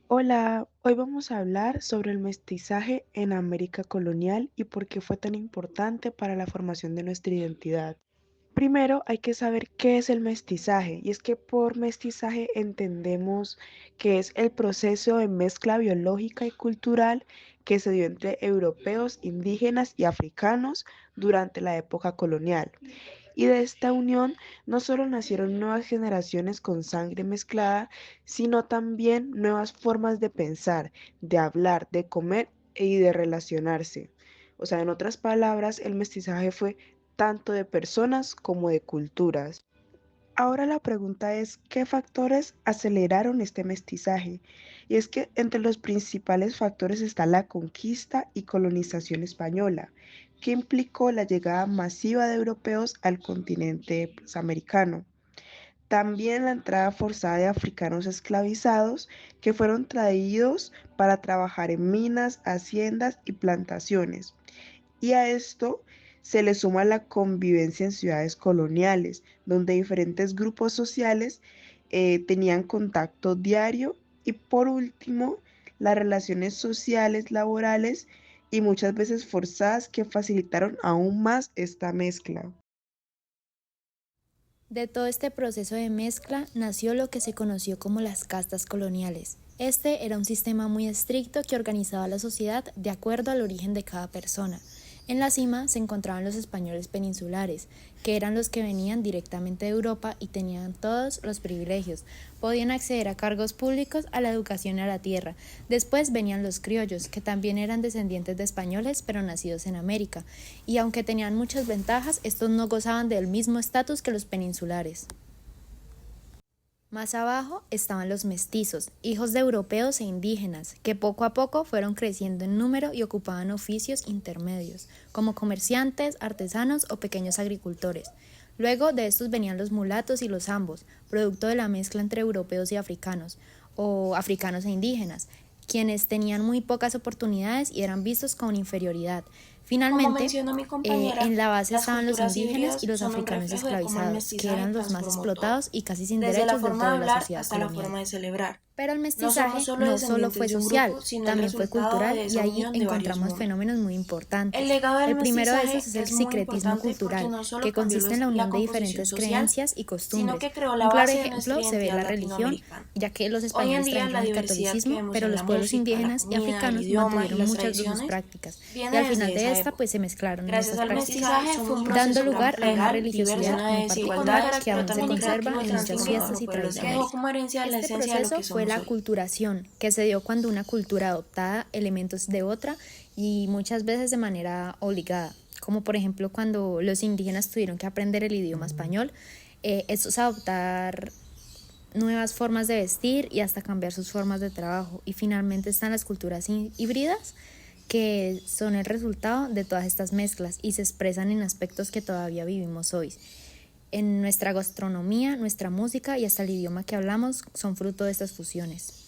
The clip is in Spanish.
Hola, hoy vamos a hablar sobre el mestizaje en América colonial y por qué fue tan importante para la formación de nuestra identidad. Primero hay que saber qué es el mestizaje, y es que por mestizaje entendemos que es el proceso de mezcla biológica y cultural que se dio entre europeos, indígenas y africanos durante la época colonial. Y de esta unión no solo nacieron nuevas generaciones con sangre mezclada, sino también nuevas formas de pensar, de hablar, de comer y de relacionarse. O sea, en otras palabras, el mestizaje fue tanto de personas como de culturas. Ahora la pregunta es, ¿qué factores aceleraron este mestizaje? Y es que entre los principales factores está la conquista y colonización española, que implicó la llegada masiva de europeos al continente americano. También la entrada forzada de africanos esclavizados que fueron traídos para trabajar en minas, haciendas y plantaciones. Y a esto se le suma la convivencia en ciudades coloniales, donde diferentes grupos sociales tenían contacto diario. Y por último, las relaciones sociales, laborales y muchas veces forzadas que facilitaron aún más esta mezcla. De todo este proceso de mezcla nació lo que se conoció como las castas coloniales. Este era un sistema muy estricto que organizaba la sociedad de acuerdo al origen de cada persona. En la cima se encontraban los españoles peninsulares, que eran los que venían directamente de Europa y tenían todos los privilegios. Podían acceder a cargos públicos, a la educación y a la tierra. Después venían los criollos, que también eran descendientes de españoles, pero nacidos en América. Y aunque tenían muchas ventajas, estos no gozaban del mismo estatus que los peninsulares. Más abajo estaban los mestizos, hijos de europeos e indígenas, que poco a poco fueron creciendo en número y ocupaban oficios intermedios, como comerciantes, artesanos o pequeños agricultores. Luego de estos venían los mulatos y los ambos, producto de la mezcla entre europeos y africanos, o africanos e indígenas, quienes tenían muy pocas oportunidades y eran vistos con inferioridad. Como Finalmente, mencionó mi compañera, en la base las estaban los culturas indígenas y híbridas los son un africanos reflejo de cómo el esclavizados, que mestizaje eran los más transformó todo, explotados y casi sin desde la derechos forma dentro de de la hablar sociedad hasta la colonial. forma de celebrar. Pero el No somos mestizaje solo no solo fue descendientes de un social, grupo, sino el también fue resultado cultural de y esa ahí unión de varios encontramos mundos. fenómenos muy El importantes. legado del El primero de mestizaje esos es el es muy sincretismo importante porque cultural, no solo que cambió consiste en la la unión de composición diferentes social, creencias y sino costumbres. que creó Un la claro base de nuestra ejemplo se ve en identidad la religión, latinoamericana. ya que los Hoy en españoles día la trajeron el diversidad que catolicismo, vemos pero en los la pueblos música, la indígenas y comida, el africanos idioma y mantuvieron las muchas de sus tradiciones prácticas, y al viene desde final de esa esta pues época. se mezclaron en Gracias estas al prácticas, mestizaje fue un dando proceso lugar a una legal, diverso, religiosidad lleno de muy desigualdad, particular que pero aún se también conserva creativo y en muchas transformador, fiestas y que dejó tradiciones. como herencia la Este esencia de lo proceso que fue somos la hoy. culturación, que se dio cuando una cultura adoptaba elementos de otra y muchas veces de manera obligada, como por ejemplo cuando los indígenas tuvieron que aprender el idioma español, estos adoptar nuevas formas de vestir y hasta cambiar sus formas de trabajo. Y finalmente están las culturas híbridas, que son el resultado de todas estas mezclas y se expresan en aspectos que todavía vivimos hoy. En nuestra gastronomía, nuestra música y hasta el idioma que hablamos son fruto de estas fusiones.